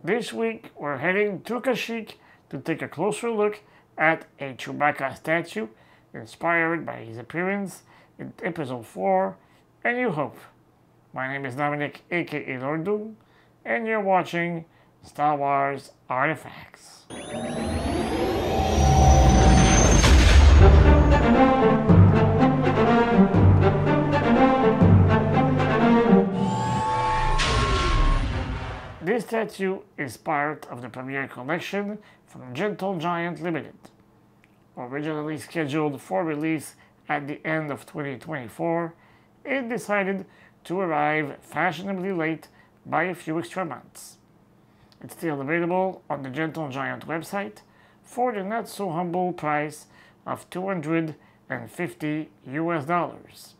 This week we're heading to Kashyyyk to take a closer look at a Chewbacca statue inspired by his appearance in Episode 4 A New Hope. My name is Dominic, aka Lord Doom, and you're watching Star Wars Artifacts. This statue is part of the premiere collection from Gentle Giant Ltd. Originally scheduled for release at the end of 2024, it decided to arrive fashionably late by a few extra months. It's still available on the Gentle Giant website for the not so humble price of $250 US.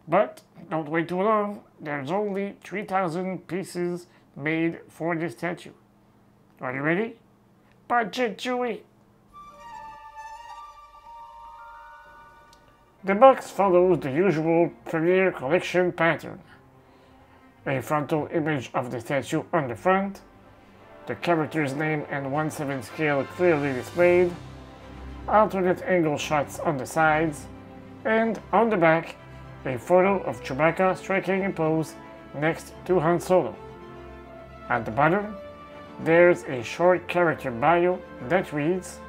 But don't wait too long, there's only 3,000 pieces made for this statue. Are you ready? Punch it, Chewie! The box follows the usual premiere collection pattern. A frontal image of the statue on the front, the character's name and 1/7 scale clearly displayed, alternate angle shots on the sides, and on the back, a photo of Chewbacca striking a pose next to Han Solo. At the bottom, there's a short character bio that reads,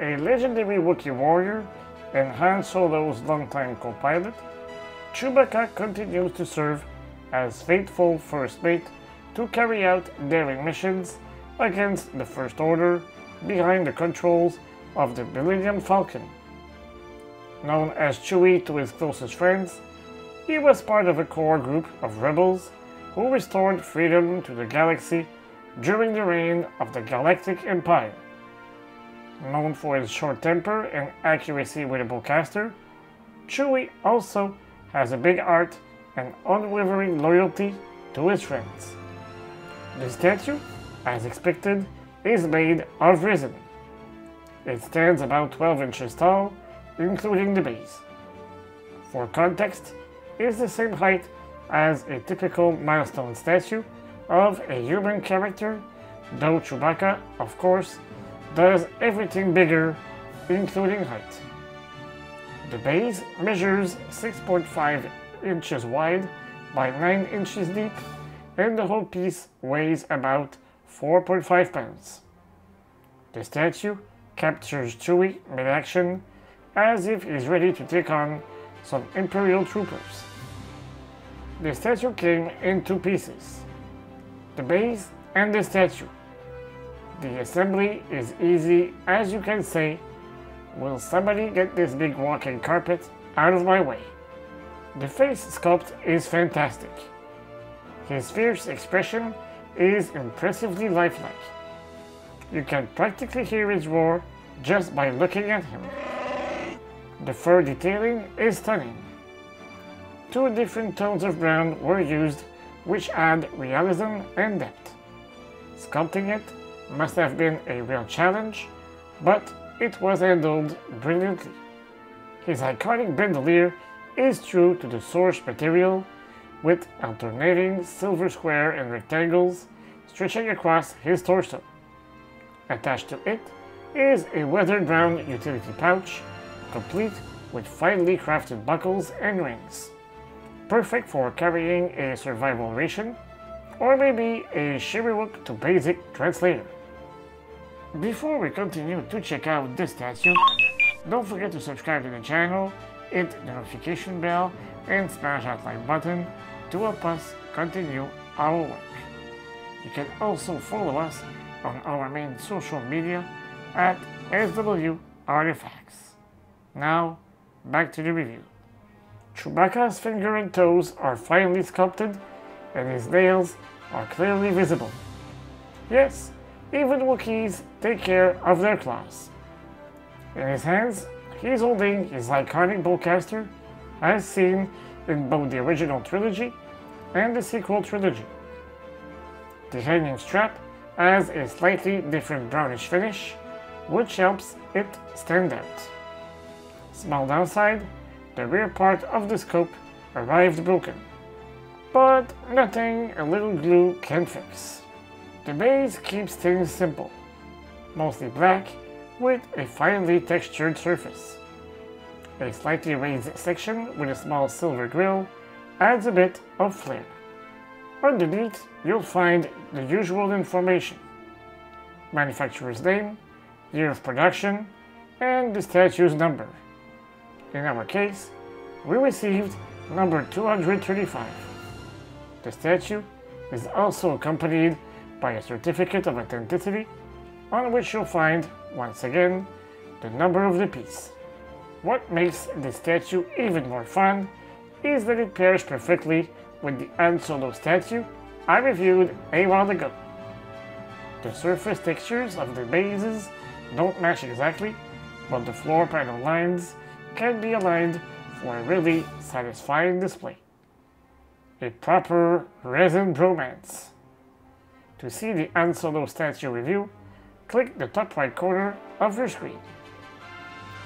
"A legendary Wookiee warrior and Han Solo's longtime co-pilot, Chewbacca continues to serve as faithful first mate to carry out daring missions against the First Order behind the controls of the Millennium Falcon." Known as Chewie to his closest friends, he was part of a core group of rebels who restored freedom to the galaxy during the reign of the Galactic Empire. Known for his short temper and accuracy with a bowcaster, Chewie also has a big heart and unwavering loyalty to his friends. The statue, as expected, is made of resin. It stands about 12 inches tall, including the base. For context, it's the same height as a typical milestone statue of a human character, though Chewbacca, of course, does everything bigger, including height. The base measures 6.5 inches wide by 9 inches deep, and the whole piece weighs about 4.5 pounds. The statue captures Chewie mid-action as if he's ready to take on some Imperial troopers. The statue came in two pieces, the base and the statue. The assembly is easy, as you can say. Will somebody get this big walking carpet out of my way? The face sculpt is fantastic. His fierce expression is impressively lifelike. You can practically hear his roar just by looking at him. The fur detailing is stunning. Two different tones of brown were used, which add realism and depth. Sculpting it must have been a real challenge, but it was handled brilliantly. His iconic bandolier is true to the source material, with alternating silver square and rectangles stretching across his torso. Attached to it is a weathered brown utility pouch, complete with finely crafted buckles and rings. Perfect for carrying a survival ration, or maybe a Shiriwook to basic translator. Before we continue to check out this statue, don't forget to subscribe to the channel, hit the notification bell, and smash that like button to help us continue our work. You can also follow us on our main social media at SW Artefacts. Now, back to the review. Chewbacca's finger and toes are finely sculpted, and his nails are clearly visible. Yes, even Wookiees take care of their claws. In his hands, he's holding his iconic bowcaster, as seen in both the original trilogy and the sequel trilogy. The hanging strap has a slightly different brownish finish, which helps it stand out. Small downside, the rear part of the scope arrived broken, but nothing a little glue can fix. The base keeps things simple, mostly black with a finely textured surface. A slightly raised section with a small silver grille adds a bit of flair. Underneath, you'll find the usual information: manufacturer's name, year of production, and the statue's number. In our case, we received number 235. The statue is also accompanied by a certificate of authenticity, on which you'll find, once again, the number of the piece. What makes this statue even more fun is that it pairs perfectly with the Han Solo statue I reviewed a while ago. The surface textures of the bases don't match exactly, but the floor panel lines can be aligned for a really satisfying display. A proper resin bromance. To see the Han Solo statue review, click the top right corner of your screen.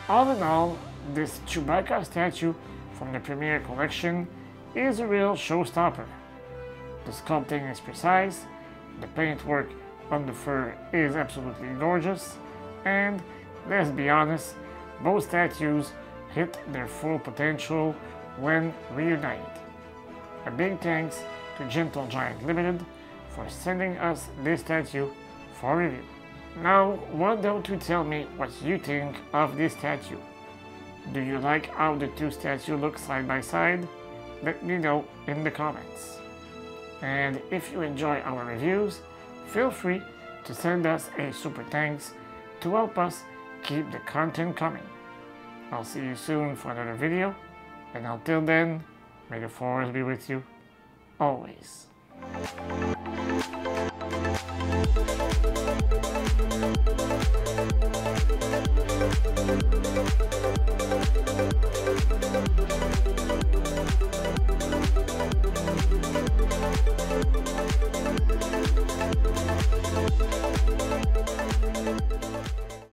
All in all, this Chewbacca statue from the Premier Collection is a real showstopper. The sculpting is precise, the paintwork on the fur is absolutely gorgeous, and let's be honest, both statues hit their full potential when reunited. A big thanks to Gentle Giant Ltd for sending us this statue for review. Now, why don't you tell me what you think of this statue? Do you like how the two statues look side by side? Let me know in the comments. And if you enjoy our reviews, feel free to send us a super thanks to help us keep the content coming. I'll see you soon for another video, and until then, may the Force be with you always.